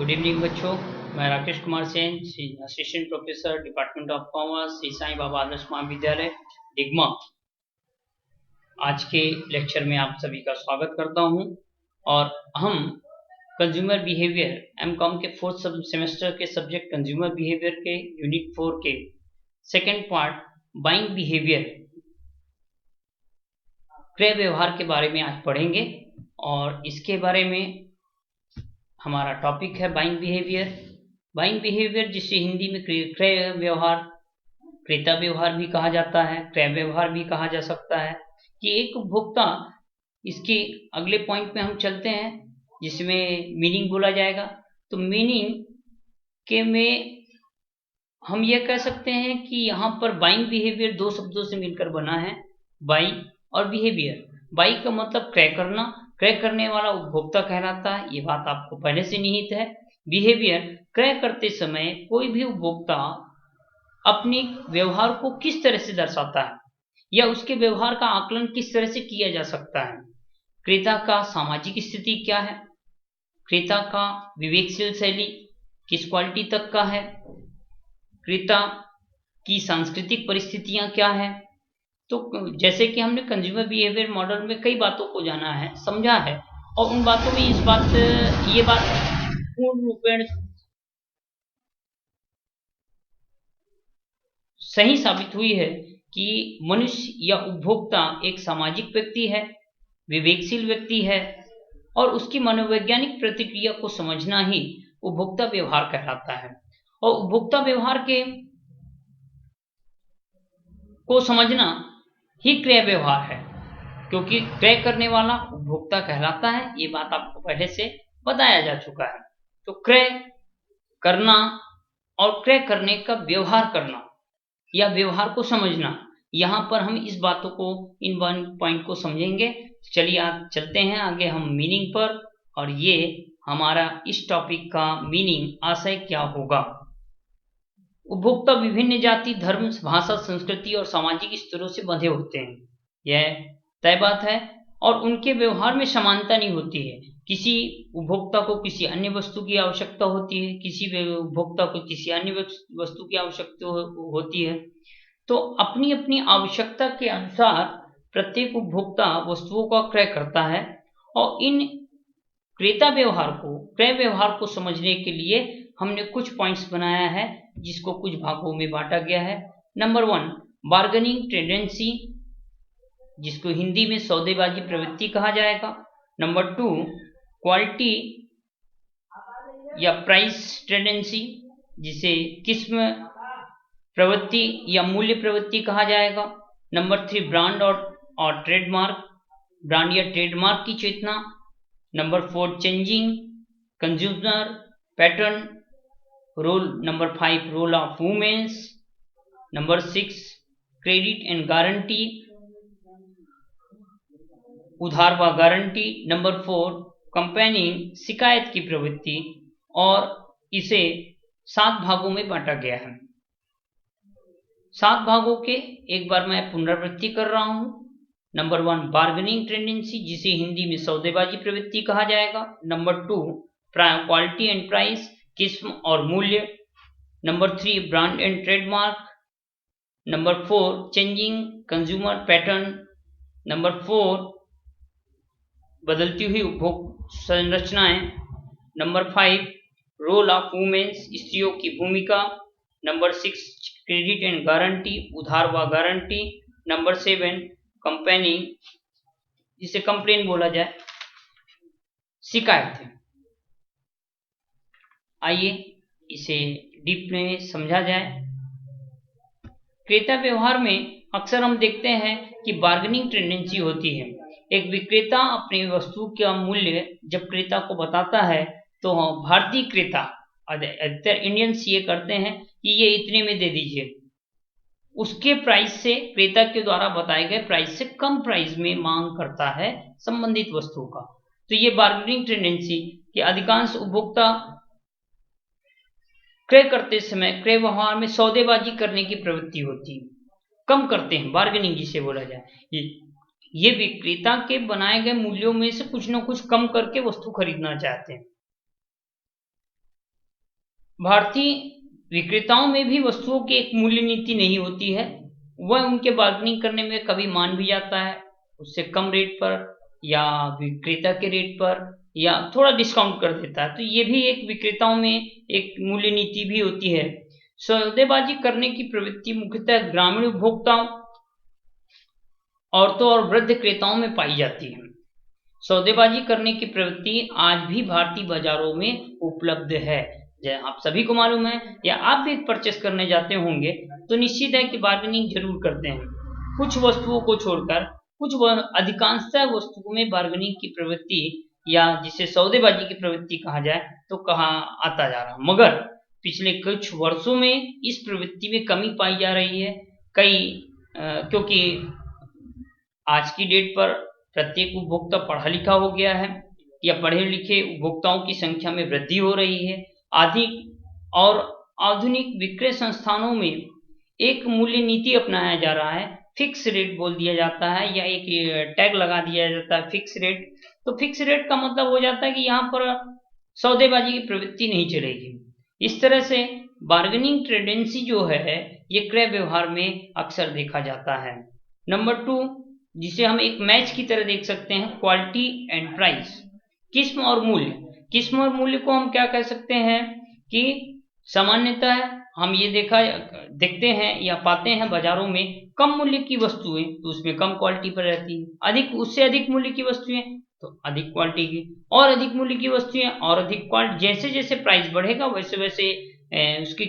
Good evening बच्चों। मैं Rakesh Kumar Sen, assistant professor department of commerce, Shri Sai Baba Adarsh Mahavidyalaya Digma. आज के लेक्चर में आप सभी का स्वागत करता हूं और हम कंज्यूमर बिहेवियर एमकॉम के फोर्थ सेमेस्टर के सब्जेक्ट कंज्यूमर बिहेवियर के यूनिट 4 के सेकेंड पार्ट बाइंग बिहेवियर, क्रय व्यवहार के बारे में आज पढ़ेंगे। और इसके बारे में हमारा टॉपिक है बाइंग बिहेवियर। बाइंग बिहेवियर जिसे हिंदी में क्रय व्यवहार, क्रेता व्यवहार भी कहा जाता है, क्रय व्यवहार भी कहा जा सकता है कि एक उपभोक्ता, इसके अगले पॉइंट में हम चलते हैं जिसमें मीनिंग बोला जाएगा। तो मीनिंग के में हम ये कह सकते हैं कि यहाँ पर बाइंग बिहेवियर दो शब्दों से मिलकर बना है, बाई और बिहेवियर। बाई का मतलब क्रय करना, क्रय करने वाला उपभोक्ता कहलाता है, ये बात आपको पहले से निहित है। बिहेवियर, क्रय करते समय कोई भी उपभोक्ता अपने व्यवहार को किस तरह से दर्शाता है या उसके व्यवहार का आकलन किस तरह से किया जा सकता है। क्रेता का सामाजिक स्थिति क्या है, क्रेता का विवेकशील शैली किस क्वालिटी तक का है, क्रेता की सांस्कृतिक परिस्थितियां क्या है। तो जैसे कि हमने कंज्यूमर बिहेवियर मॉडल में कई बातों को जाना है, समझा है, और उन बातों में ये बात पूर्ण रूपेण सही साबित हुई है कि मनुष्य या उपभोक्ता एक सामाजिक व्यक्ति है, विवेकशील व्यक्ति है और उसकी मनोवैज्ञानिक प्रतिक्रिया को समझना ही उपभोक्ता व्यवहार कहलाता है। और उपभोक्ता व्यवहार को समझना ही क्रय व्यवहार है, क्योंकि क्रय करने वाला उपभोक्ता कहलाता है। ये बात आपको पहले से बताया जा चुका है। तो क्रय करना और क्रय करने का व्यवहार करना या व्यवहार को समझना, यहाँ पर हम इस बातों को, इन वन पॉइंट को समझेंगे। चलिए आज चलते हैं आगे हम मीनिंग पर, और ये हमारा इस टॉपिक का मीनिंग, आशय क्या होगा। उपभोक्ता विभिन्न जाति, धर्म, भाषा, संस्कृति और सामाजिक स्तरों से बंधे होते हैं, यह तय बात है। और उनके व्यवहार में समानता नहीं होती है। किसी उपभोक्ता को किसी अन्य वस्तु की आवश्यकता होती है, किसी उपभोक्ता को किसी अन्य वस्तु की आवश्यकता होती है। तो अपनी अपनी आवश्यकता के अनुसार प्रत्येक उपभोक्ता वस्तुओं का क्रय करता है। और इन क्रेता व्यवहार को, क्रय व्यवहार को समझने के लिए हमने कुछ पॉइंट्स बनाया है जिसको कुछ भागों में बांटा गया है। नंबर 1, बार्गेनिंग टेंडेंसी, जिसको हिंदी में सौदेबाजी प्रवृत्ति कहा जाएगा। नंबर 2, क्वालिटी या प्राइस टेंडेंसी, जिसे किस्म प्रवृत्ति या मूल्य प्रवृत्ति कहा जाएगा। नंबर 3, ब्रांड और ट्रेडमार्क, ब्रांड या ट्रेडमार्क की चेतना। Number 4, changing consumer pattern role. Number 5, role of womens. Number 6, credit and guarantee, उधार व गारंटी। नंबर 4, कंपेनिंग, शिकायत की प्रवृत्ति। और इसे 7 भागों में बांटा गया है। 7 भागों के एक बार मैं पुनरावृत्ति कर रहा हूं। नंबर 1, बार्गेनिंग टेंडेंसी, जिसे हिंदी में सौदेबाजी प्रवृत्ति कहा जाएगा। नंबर 2, क्वालिटी एंड प्राइस, किस्म और मूल्य। Number 3, brand and trademark. Number 4, changing consumer pattern. Number 4, बदलती हुई उपभोग संरचनाएं। नंबर 5, रोल ऑफ वुमेन्स, स्त्रियों की भूमिका। नंबर 6, क्रेडिट एंड गारंटी, उधार व गारंटी। नंबर 7, कंपेनिंग, जिसे कंप्लेन बोला जाए, शिकायत है। आइए इसे डीप में समझा जाए। क्रेता व्यवहार में अक्सर हम देखते हैं कि बार्गेनिंग टेंडेंसी होती है। एक विक्रेता अपनी वस्तु का मूल्य जब क्रेता को बताता है तो भारतीय क्रेता, अधिकतर इंडियंस ये करते हैं कि ये इतने में दे दीजिए, उसके प्राइस से, क्रेता के द्वारा बताए गए प्राइस से कम प्राइस में मांग करता है संबंधित वस्तुओं का। तो ये बार्गेनिंग टेंडेंसी कि अधिकांश उपभोक्ता क्रय करते समय क्रय व्यवहार में सौदेबाजी करने की प्रवृत्ति होती है, कम करते हैं, बार्गेनिंग जिसे बोला जाए। ये विक्रेता के बनाए गए मूल्यों में से कुछ न कुछ कम करके वस्तु खरीदना चाहते हैं। भारतीय विक्रेताओं में भी वस्तुओं की एक मूल्य नीति नहीं होती है। वह उनके बार्गेनिंग करने में कभी मान भी जाता है उससे कम रेट पर या विक्रेता के रेट पर या थोड़ा डिस्काउंट कर देता है। तो ये भी एक विक्रेताओं में एक मूल्य नीति भी होती है। सौदेबाजी करने की प्रवृत्ति मुख्यतः ग्रामीण उपभोक्ताओं, औरतों और वृद्ध क्रेताओं में पाई जाती है। सौदेबाजी करने की प्रवृत्ति आज भी भारतीय बाजारों में उपलब्ध है। आप सभी को मालूम है या आप भी परचेस करने जाते होंगे तो निश्चित है कि बार्गेनिंग जरूर करते हैं। कुछ वस्तुओं को छोड़कर अधिकांशतः वस्तुओं में बार्गेनिंग की प्रवृत्ति या जिसे सौदेबाजी की प्रवृत्ति कहा जाए तो कहा आता जा रहा, मगर पिछले कुछ वर्षों में इस प्रवृत्ति में कमी पाई जा रही है। क्योंकि आज की डेट पर प्रत्येक उपभोक्ता पढ़ा लिखा हो गया है या पढ़े लिखे उपभोक्ताओं की संख्या में वृद्धि हो रही है। अधिक और आधुनिक विक्रय संस्थानों में एक मूल्य नीति अपनाया जा रहा है। फिक्स रेट बोल दिया जाता है या एक टैग लगा दिया जाता है फिक्स रेट। तो फिक्स रेट का मतलब हो जाता है कि यहाँ पर सौदेबाजी की प्रवृत्ति नहीं चलेगी। इस तरह से बार्गेनिंग टेंडेंसी जो है ये क्रय व्यवहार में अक्सर देखा जाता है। नंबर 2, जिसे हम एक मैच की तरह देख सकते हैं, क्वालिटी एंड प्राइस। किस्म और मूल्य को हम क्या कह सकते हैं कि सामान्यतः हम ये देखते हैं या पाते हैं बाजारों में कम मूल्य की वस्तुएं तो उसमें कम क्वालिटी पर रहती है, उससे अधिक मूल्य की वस्तुएं तो अधिक क्वालिटी की, और अधिक मूल्य की वस्तुएं और अधिक क्वालिटी। जैसे जैसे प्राइस बढ़ेगा वैसे वैसे उसकी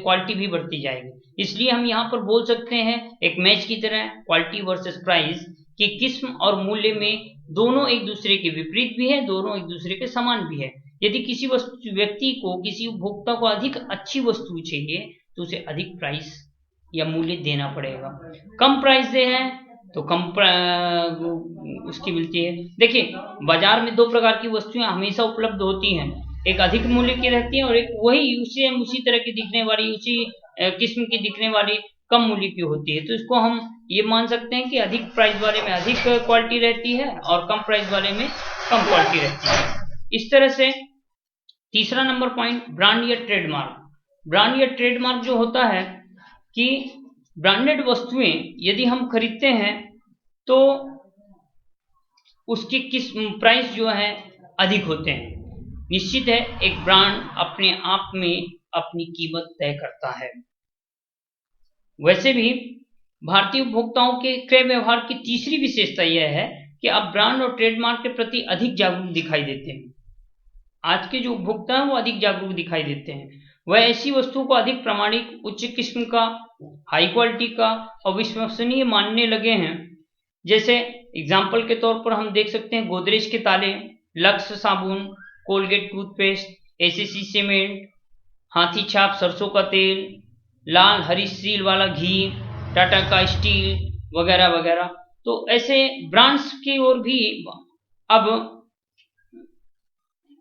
क्वालिटी भी बढ़ती जाएगी। इसलिए हम यहाँ पर बोल सकते हैं एक मैच की तरह क्वालिटी वर्सेस प्राइस कि किस्म और मूल्य में दोनों एक दूसरे के विपरीत भी है, दोनों एक दूसरे के समान भी है। यदि किसी व्यक्ति को, किसी उपभोक्ता को अधिक अच्छी वस्तु चाहिए तो उसे अधिक प्राइस या मूल्य देना पड़ेगा। कम प्राइस दे है तो कम उसकी मिलती है। देखिए बाजार में 2 प्रकार की वस्तुएं हमेशा उपलब्ध होती हैं, एक अधिक मूल्य की रहती है और एक वही उसी तरह की दिखने वाली, उसी किस्म की दिखने वाली कम मूल्य की होती है। तो इसको हम ये मान सकते हैं कि अधिक प्राइस वाले में अधिक क्वालिटी रहती है और कम प्राइस वाले में कम क्वालिटी रहती है। इस तरह से तीसरा नंबर पॉइंट, ब्रांड या ट्रेडमार्क। ब्रांड या ट्रेडमार्क जो होता है कि ब्रांडेड वस्तुएं यदि हम खरीदते हैं तो उसकी प्राइस जो है अधिक होते हैं। निश्चित है एक ब्रांड अपने आप में अपनी कीमत तय करता है। वैसे भी भारतीय उपभोक्ताओं के क्रय व्यवहार की तीसरी विशेषता यह है कि अब ब्रांड और ट्रेडमार्क के प्रति अधिक जागरूक दिखाई देते हैं। आज के जो उपभोक्ता हैं वो अधिक जागरूक दिखाई देते हैं। वह ऐसी वस्तुओं को अधिक प्रामाणिक, उच्च किस्म का, हाई क्वालिटी का और विश्वसनीय मानने लगे हैं। जैसे एग्जाम्पल के तौर पर हम देख सकते हैं गोदरेज के ताले, लक्स साबुन, कोलगेट टूथपेस्ट, एसीसी सीमेंट, हाथी छाप सरसों का तेल, लाल हरी सील वाला घी, टाटा का स्टील वगैरह वगैरह। तो ऐसे ब्रांड्स की ओर भी अब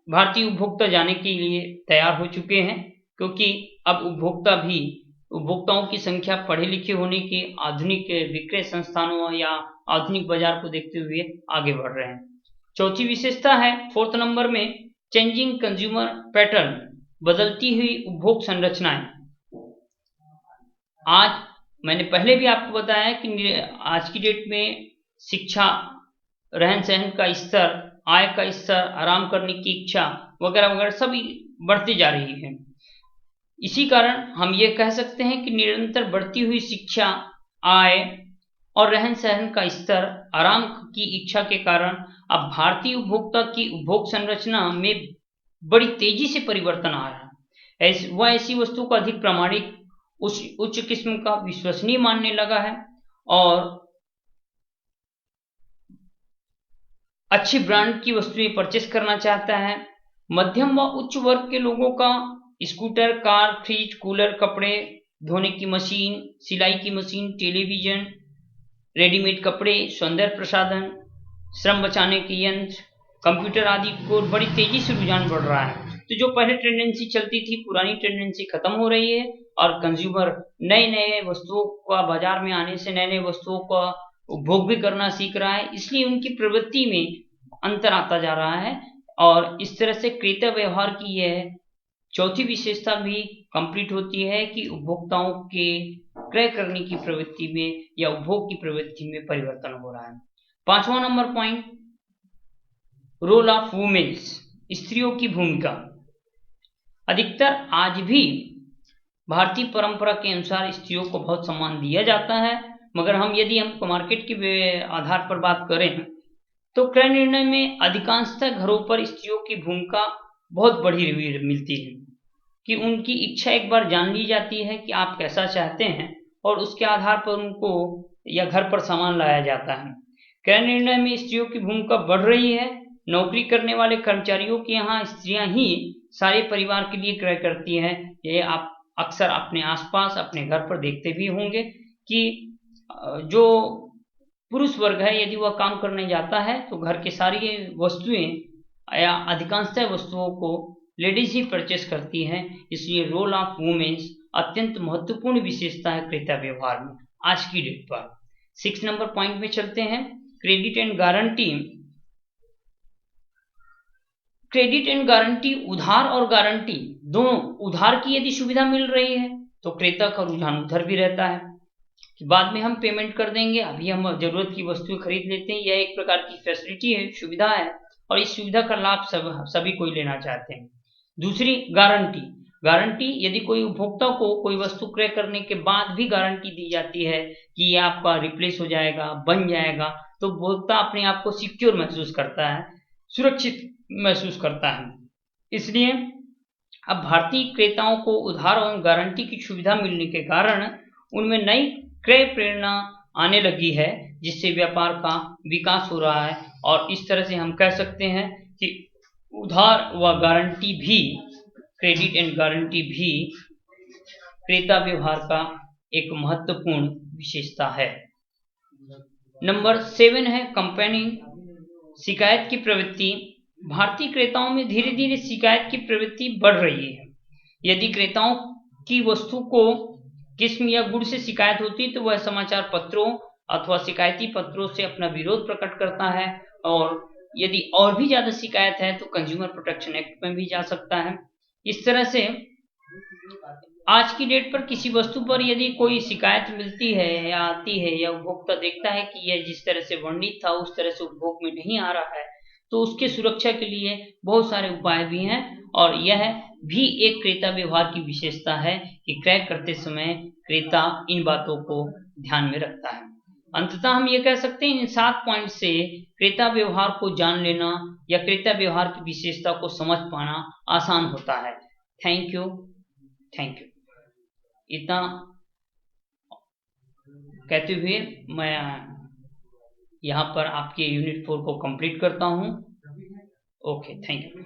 भारतीय उपभोक्ता जाने के लिए तैयार हो चुके हैं, क्योंकि अब उपभोक्ताओं की संख्या पढ़े लिखे होने के आधुनिक विक्रय संस्थानों या आधुनिक बाजार को देखते हुए आगे बढ़ रहे हैं। चौथी विशेषता है 4th नंबर में, चेंजिंग कंज्यूमर पैटर्न, बदलती हुई उपभोग संरचनाएं। आज मैंने पहले भी आपको बताया कि आज की डेट में शिक्षा, रहन सहन का स्तर, आय का स्तर, आराम करने की इच्छा वगैरह वगैरह सभी बढ़ती जा रही है। इसी कारण हम ये कह सकते हैं कि निरंतर बढ़ती हुई शिक्षा, आय और रहन सहन का स्तर, आराम की इच्छा के कारण अब भारतीय उपभोक्ता की उपभोग संरचना में बड़ी तेजी से परिवर्तन आ रहा है। वह ऐसी वस्तु को अधिक प्रामाणिक, उच्च किस्म का, विश्वसनीय मानने लगा है और अच्छी ब्रांड की वस्तुएं परचेस करना चाहता है। मध्यम व उच्च वर्ग के लोगों का स्कूटर, कार, फ्रिज, कूलर, कपड़े धोने की मशीन, सिलाई की मशीन, टेलीविजन, रेडीमेड कपड़े, सौंदर्य प्रसाधन, श्रम बचाने के यंत्र, कंप्यूटर आदि को बड़ी तेजी से रुझान बढ़ रहा है। तो जो पहले टेंडेंसी चलती थी, पुरानी टेंडेंसी खत्म हो रही है और कंज्यूमर नए नए वस्तुओं का बाजार में आने से नए नए वस्तुओं का उपभोग भी करना सीख रहा है। इसलिए उनकी प्रवृत्ति में अंतर आता जा रहा है और इस तरह से क्रेता व्यवहार की यह चौथी विशेषता भी कंप्लीट होती है कि उपभोक्ताओं के क्रय करने की प्रवृत्ति में या उपभोग की प्रवृत्ति में परिवर्तन हो रहा है। 5वां number point, role of womens, स्त्रियों की भूमिका। अधिकतर आज भी भारतीय परंपरा के अनुसार स्त्रियों को बहुत सम्मान दिया जाता है, मगर यदि हम मार्केट के आधार पर बात करें तो क्रय निर्णय में अधिकांशतः घरों पर स्त्रियों की भूमिका बहुत बढ़ी हुई मिलती है कि उनकी इच्छा एक बार जान ली जाती है कि आप कैसा चाहते हैं और उसके आधार पर उनको या घर पर सामान लाया जाता है। क्रय निर्णय में स्त्रियों की भूमिका बढ़ रही है। नौकरी करने वाले कर्मचारियों के यहाँ स्त्रियां ही सारे परिवार के लिए क्रय करती हैं। ये आप अक्सर अपने आसपास अपने घर पर देखते भी होंगे कि जो पुरुष वर्ग है यदि वह काम करने जाता है तो घर की सारी वस्तुएं या अधिकांशतः वस्तुओं को लेडीज ही परचेस करती हैं। इसलिए रोल ऑफ वुमेन्स अत्यंत महत्वपूर्ण विशेषता है क्रेता व्यवहार में आज की डेट पर। 6 नंबर पॉइंट में चलते हैं, credit and guarantee. Credit and guarantee, उधार और गारंटी दोनों। उधार की यदि सुविधा मिल रही है तो क्रेता का रुझान उधर भी रहता है कि बाद में हम पेमेंट कर देंगे, अभी हम जरूरत की वस्तुएं खरीद लेते हैं। यह एक प्रकार की फैसिलिटी है, सुविधा है, और इस सुविधा का लाभ सभी कोई लेना चाहते हैं। दूसरी गारंटी। गारंटी, यदि कोई उपभोक्ता को कोई वस्तु क्रय करने के बाद भी गारंटी दी जाती है कि ये आपका रिप्लेस हो जाएगा, बन जाएगा, तो उपभोक्ता अपने आप को सिक्योर महसूस करता है, सुरक्षित महसूस करता है। इसलिए अब भारतीय क्रेताओं को उधार और गारंटी की सुविधा मिलने के कारण उनमें नई क्रय प्रेरणा आने लगी है, जिससे व्यापार का विकास हो रहा है। और इस तरह से हम कह सकते हैं कि उधार व गारंटी भी, क्रेडिट एंड गारंटी भी क्रेता व्यवहार का एक महत्वपूर्ण विशेषता है। नंबर 7 है कंप्लेनिंग, शिकायत की प्रवृत्ति। भारतीय क्रेताओं में धीरे धीरे शिकायत की प्रवृत्ति बढ़ रही है। यदि क्रेताओं की वस्तु को किस्म या गुण से शिकायत होती है तो वह समाचार पत्रों अथवा शिकायती पत्रों से अपना विरोध प्रकट करता है, और यदि और भी ज्यादा शिकायत है तो कंज्यूमर प्रोटेक्शन एक्ट में भी जा सकता है। इस तरह से आज की डेट पर किसी वस्तु पर यदि कोई शिकायत मिलती है या आती है या उपभोक्ता देखता है कि यह जिस तरह से वर्णित था उस तरह से उपभोग में नहीं आ रहा है, तो उसके सुरक्षा के लिए बहुत सारे उपाय भी हैं, और यह भी एक क्रेता व्यवहार की विशेषता है कि क्रय करते समय क्रेता इन बातों को ध्यान में रखता है। अंततः हम ये कह सकते हैं इन 7 पॉइंट से क्रेता व्यवहार को जान लेना या क्रेता व्यवहार की विशेषता को समझ पाना आसान होता है। Thank you. इतना कहते हुए मैं यहाँ पर आपके यूनिट 4 को कंप्लीट करता हूँ। Okay, thank you.